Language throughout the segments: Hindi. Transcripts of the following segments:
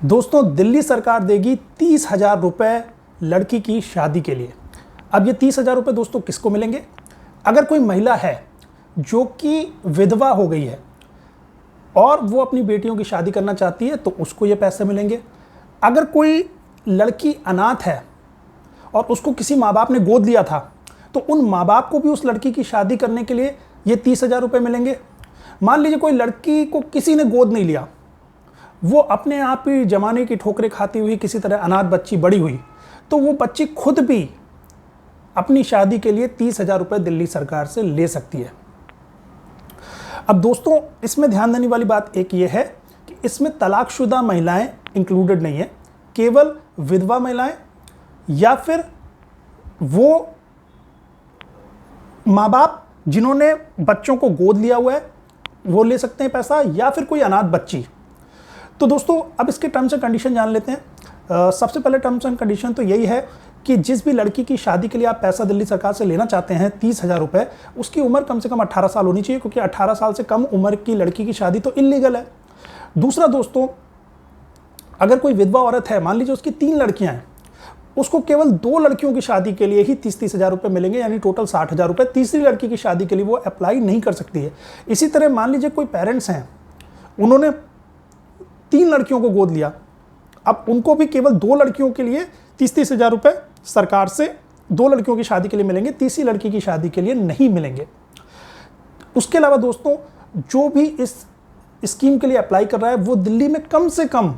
दोस्तों, दिल्ली सरकार देगी 30,000 रुपये लड़की की शादी के लिए। अब ये 30,000 रुपये दोस्तों किसको मिलेंगे? अगर कोई महिला है जो कि विधवा हो गई है और वो अपनी बेटियों की शादी करना चाहती है तो उसको ये पैसे मिलेंगे। अगर कोई लड़की अनाथ है और उसको किसी माँ बाप ने गोद लिया था तो उन माँ बाप को भी उस लड़की की शादी करने के लिए ये 30,000 रुपये मिलेंगे। मान लीजिए कोई लड़की को किसी ने गोद नहीं लिया, वो अपने आप ही जमाने की ठोकरें खाती हुई किसी तरह अनाथ बच्ची बड़ी हुई, तो वो बच्ची खुद भी अपनी शादी के लिए 30,000 रुपये दिल्ली सरकार से ले सकती है। अब दोस्तों, इसमें ध्यान देने वाली बात एक ये है कि इसमें तलाकशुदा महिलाएं इंक्लूडेड नहीं है, केवल विधवा महिलाएं या फिर वो माँ बाप जिन्होंने बच्चों को गोद लिया हुआ है वो ले सकते हैं पैसा, या फिर कोई अनाथ बच्ची। तो दोस्तों, अब इसके टर्म्स एंड कंडीशन जान लेते हैं। सबसे पहले टर्म्स एंड कंडीशन तो यही है कि जिस भी लड़की की शादी के लिए आप पैसा दिल्ली सरकार से लेना चाहते हैं 30,000 रुपये, उसकी उम्र कम से कम 18 साल होनी चाहिए, क्योंकि 18 साल से कम उम्र की लड़की की शादी तो इल्लीगल है। दूसरा दोस्तों, अगर कोई विधवा औरत है, मान लीजिए उसकी 3 लड़कियां हैं, उसको केवल 2 लड़कियों की शादी के लिए ही 30,000 रुपये मिलेंगे, यानी टोटल 60,000 रुपये। तीसरी लड़की की शादी के लिए वो अप्लाई नहीं कर सकती है। इसी तरह मान लीजिए कोई पेरेंट्स हैं, उन्होंने 3 लड़कियों को गोद लिया, अब उनको भी केवल 2 लड़कियों के लिए 30,000 रुपये सरकार से 2 लड़कियों की शादी के लिए मिलेंगे, तीसरी लड़की की शादी के लिए नहीं मिलेंगे। उसके अलावा दोस्तों, जो भी इस स्कीम के लिए अप्लाई कर रहा है वो दिल्ली में कम से कम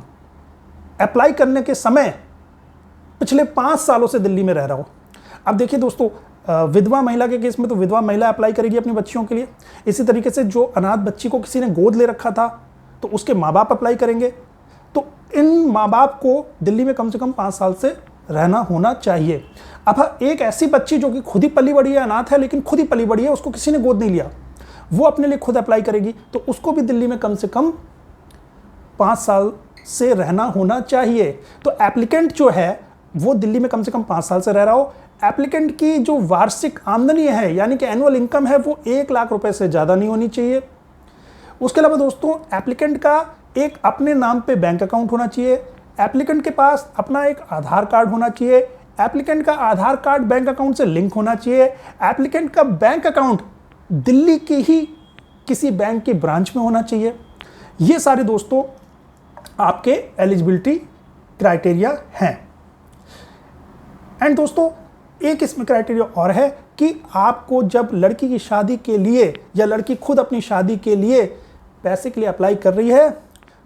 अप्लाई करने के समय पिछले 5 सालों से दिल्ली में रह रहा हो। अब देखिए दोस्तों, विधवा महिला के केस में तो विधवा महिला अप्लाई करेगी अपनी बच्चियों के लिए। इसी तरीके से जो अनाथ बच्ची को किसी ने गोद ले रखा था तो उसके माँ बाप अप्लाई करेंगे। तो इन माँ बाप को दिल्ली में कम से कम 5 साल से रहना होना चाहिए। अब एक ऐसी बच्ची जो कि खुद ही पली बड़ी है, अनाथ है लेकिन खुद ही पली बड़ी है, उसको किसी ने गोद नहीं लिया, वो अपने लिए खुद अप्लाई करेगी तो उसको भी दिल्ली में कम से कम 5 साल से रहना होना चाहिए। तो एप्लीकेंट जो है वो दिल्ली में कम से कम 5 साल से रह रहा हो। एप्लीकेंट की जो वार्षिक आमदनी है, यानी कि एनुअल इनकम है, वो 1 लाख रुपए से ज़्यादा नहीं होनी चाहिए। उसके अलावा दोस्तों, एप्लीकेंट का एक अपने नाम पे बैंक अकाउंट होना चाहिए। एप्लीकेंट के पास अपना एक आधार कार्ड होना चाहिए। एप्लीकेंट का आधार कार्ड बैंक अकाउंट से लिंक होना चाहिए। एप्लीकेंट का बैंक अकाउंट दिल्ली की ही किसी बैंक की ब्रांच में होना चाहिए। ये सारे दोस्तों आपके एलिजिबिलिटी क्राइटेरिया हैं। एंड दोस्तों, एक इसमें क्राइटेरिया और है कि आपको जब लड़की की शादी के लिए या लड़की खुद अपनी शादी के लिए पैसे के लिए अप्लाई कर रही है,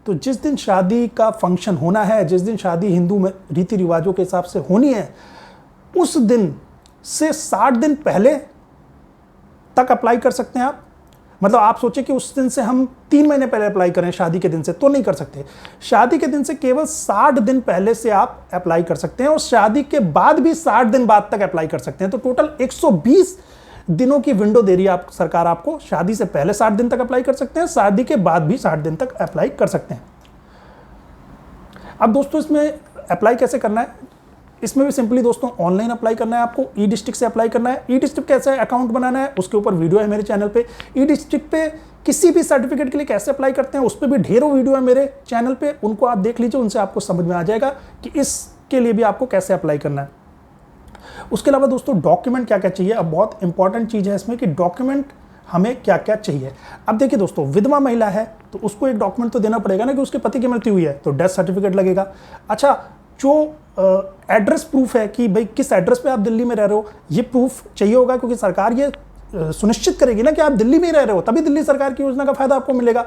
तो जिस दिन शादी का फंक्शन होना है, जिस दिन शादी हिंदू में रीति रिवाजों के हिसाब से होनी है, उस दिन से 60 दिन पहले तक अप्लाई कर सकते हैं आप। मतलब आप सोचें कि उस दिन से हम 3 महीने पहले अप्लाई करें शादी के दिन से, तो नहीं कर सकते। शादी के दिन से केवल 60 दिन पहले से आप अप्लाई कर सकते हैं, और शादी के बाद भी 60 दिन बाद तक अप्लाई कर सकते हैं। तो टोटल 120 दिनों की विंडो दे रही है सरकार आपको। शादी से पहले 60 दिन तक अप्लाई कर सकते हैं, शादी के बाद भी 60 दिन तक अप्लाई कर सकते हैं। अब दोस्तों, इसमें अप्लाई कैसे करना है? इसमें भी सिंपली दोस्तों ऑनलाइन अप्लाई करना है आपको। ई डिस्ट्रिक्ट से अप्लाई करना है। ई डिस्ट्रिक्ट कैसे अकाउंट बनाना है उसके ऊपर वीडियो है मेरे चैनल पे। ई डिस्ट्रिक्ट पे किसी भी सर्टिफिकेट के लिए कैसे अप्लाई करते हैं उस पर भी ढेरों वीडियो है मेरे चैनल पे, उनको आप देख लीजिए, उनसे आपको समझ में आ जाएगा कि इसके लिए भी आपको कैसे अप्लाई करना है। उसके अलावा दोस्तों, डॉक्यूमेंट क्या क्या चाहिए। अब बहुत इंपॉर्टेंट चीज़ है इसमें कि डॉक्यूमेंट हमें क्या क्या चाहिए। अब देखिए दोस्तों, विधवा महिला है तो उसको एक डॉक्यूमेंट तो देना पड़ेगा ना कि उसके पति की मृत्यु हुई है, तो डेथ सर्टिफिकेट लगेगा। अच्छा, जो एड्रेस प्रूफ है कि भाई किस एड्रेस पे आप दिल्ली में रह रहे हो, ये प्रूफ चाहिए होगा, क्योंकि सरकार ये सुनिश्चित करेगी ना कि आप दिल्ली में ही रह रहे हो, तभी दिल्ली सरकार की योजना का फायदा आपको मिलेगा।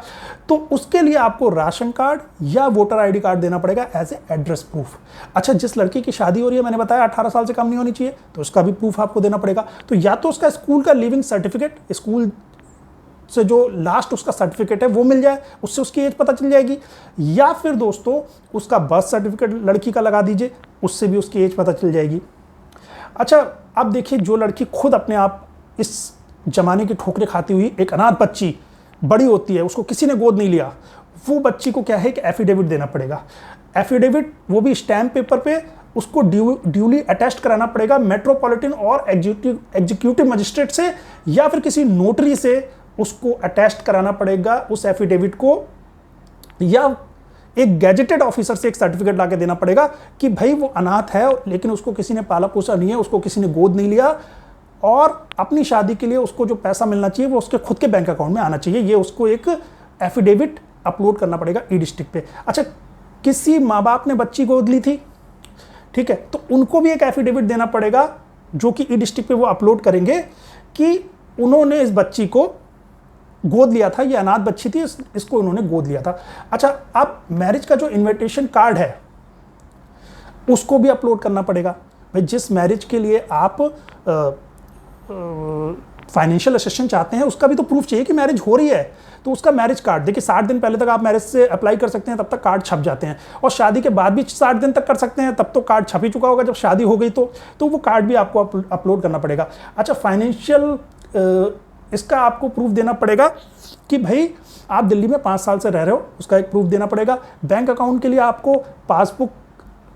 तो उसके लिए आपको राशन कार्ड या वोटर आईडी कार्ड देना पड़ेगा एज ए एड्रेस प्रूफ। अच्छा, जिस लड़की की शादी हो रही है, मैंने बताया 18 साल से कम नहीं होनी चाहिए, तो उसका भी प्रूफ आपको देना पड़ेगा। तो या तो उसका स्कूल का लिविंग सर्टिफिकेट, स्कूल से जो लास्ट उसका सर्टिफिकेट है वो मिल जाए, उससे उसकी एज पता चल जाएगी, या फिर दोस्तों उसका बर्थ सर्टिफिकेट लड़की का लगा दीजिए, उससे भी उसकी एज पता चल जाएगी। अच्छा, अब देखिए, जो लड़की खुद अपने आप इस जमाने की ठोकरें खाती हुई एक अनाथ बच्ची बड़ी होती है, उसको किसी ने गोद नहीं लिया, वो बच्ची को क्या है कि एफिडेविट देना पड़ेगा। एफिडेविट वो भी स्टैम्प पेपर पे उसको ड्यूली अटेस्ट कराना पड़ेगा मेट्रोपॉलिटन और एग्जीक्यूटिव मजिस्ट्रेट से, या फिर किसी नोटरी से उसको अटेस्ट कराना पड़ेगा उस एफिडेविट को, या एक गैजेटेड ऑफिसर से एक सर्टिफिकेट ला के देना पड़ेगा कि भाई वो अनाथ है, लेकिन उसको किसी ने पाला पोसा नहीं है, उसको किसी ने गोद नहीं लिया, और अपनी शादी के लिए उसको जो पैसा मिलना चाहिए वो उसके खुद के बैंक अकाउंट में आना चाहिए। ये उसको एक एफिडेविट अपलोड करना पड़ेगा ई डिस्ट्रिक्ट पे। अच्छा, किसी माँ बाप ने बच्ची गोद ली थी, ठीक है, तो उनको भी एक एफिडेविट देना पड़ेगा जो कि ई डिस्ट्रिक्ट पे वो अपलोड करेंगे कि उन्होंने इस बच्ची को गोद लिया था, ये अनाथ बच्ची थी, इसको उन्होंने गोद लिया था। अच्छा, अब मैरिज का जो इन्विटेशन कार्ड है उसको भी अपलोड करना पड़ेगा। भाई जिस मैरिज के लिए आप फाइनेंशियल असिस्टेंस चाहते हैं उसका भी तो प्रूफ चाहिए कि मैरिज हो रही है, तो उसका मैरिज कार्ड, देखिए 60 दिन पहले तक आप मैरिज से अप्लाई कर सकते हैं, तब तक कार्ड छप जाते हैं, और शादी के बाद भी 60 दिन तक कर सकते हैं, तब तो कार्ड छप ही चुका होगा जब शादी हो गई तो वो कार्ड भी आपको अपलोड करना पड़ेगा। अच्छा, फाइनेंशियल इसका आपको प्रूफ देना पड़ेगा कि भाई आप दिल्ली में 5 साल से रह रहे हो, उसका एक प्रूफ देना पड़ेगा। बैंक अकाउंट के लिए आपको पासबुक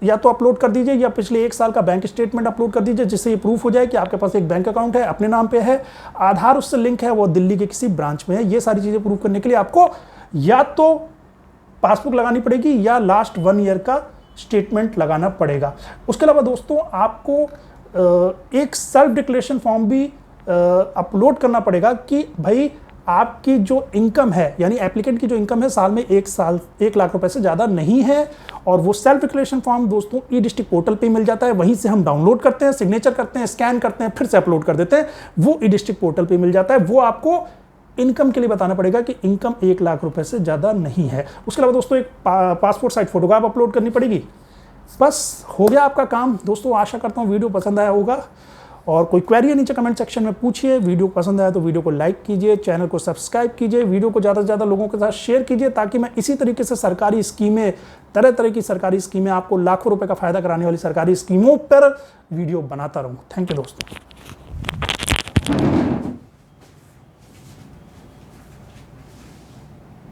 या तो अपलोड कर दीजिए या पिछले 1 साल का बैंक स्टेटमेंट अपलोड कर दीजिए, जिससे ये प्रूफ हो जाए कि आपके पास एक बैंक अकाउंट है, अपने नाम पे है, आधार उससे लिंक है, वो दिल्ली के किसी ब्रांच में है। ये सारी चीज़ें प्रूफ करने के लिए आपको या तो पासबुक लगानी पड़ेगी या लास्ट 1 ईयर का स्टेटमेंट लगाना पड़ेगा। उसके अलावा दोस्तों आपको एक सेल्फ डिक्लेरेशन फॉर्म भी अपलोड करना पड़ेगा कि भाई आपकी जो इनकम है, यानी एप्लीकेंट की जो इनकम है साल में 1 लाख रुपए से ज़्यादा नहीं है। और वो सेल्फ डिक्लेरेशन फॉर्म दोस्तों ई डिस्ट्रिक्ट पोर्टल पे मिल जाता है, वहीं से हम डाउनलोड करते हैं, सिग्नेचर करते हैं, स्कैन करते हैं, फिर से अपलोड कर देते हैं, वो ई डिस्ट्रिक्ट पोर्टल पे मिल जाता है। वो आपको इनकम के लिए बताना पड़ेगा कि इनकम 1 लाख रुपए से ज़्यादा नहीं है। उसके अलावा दोस्तों एक पासपोर्ट साइज फोटोग्राफ अपलोड करनी पड़ेगी। बस हो गया आपका काम दोस्तों। आशा करता हूँ वीडियो पसंद आया होगा, और कोई क्वेरी है नीचे कमेंट सेक्शन में पूछिए। वीडियो पसंद आया तो वीडियो को लाइक कीजिए, चैनल को सब्सक्राइब कीजिए, वीडियो को ज़्यादा से ज़्यादा लोगों के साथ शेयर कीजिए, ताकि मैं इसी तरीके से सरकारी स्कीमें, तरह तरह की सरकारी स्कीमें, आपको लाखों रुपए का फायदा कराने वाली सरकारी स्कीमों पर वीडियो बनाता रहूँ। थैंक यू दोस्तों।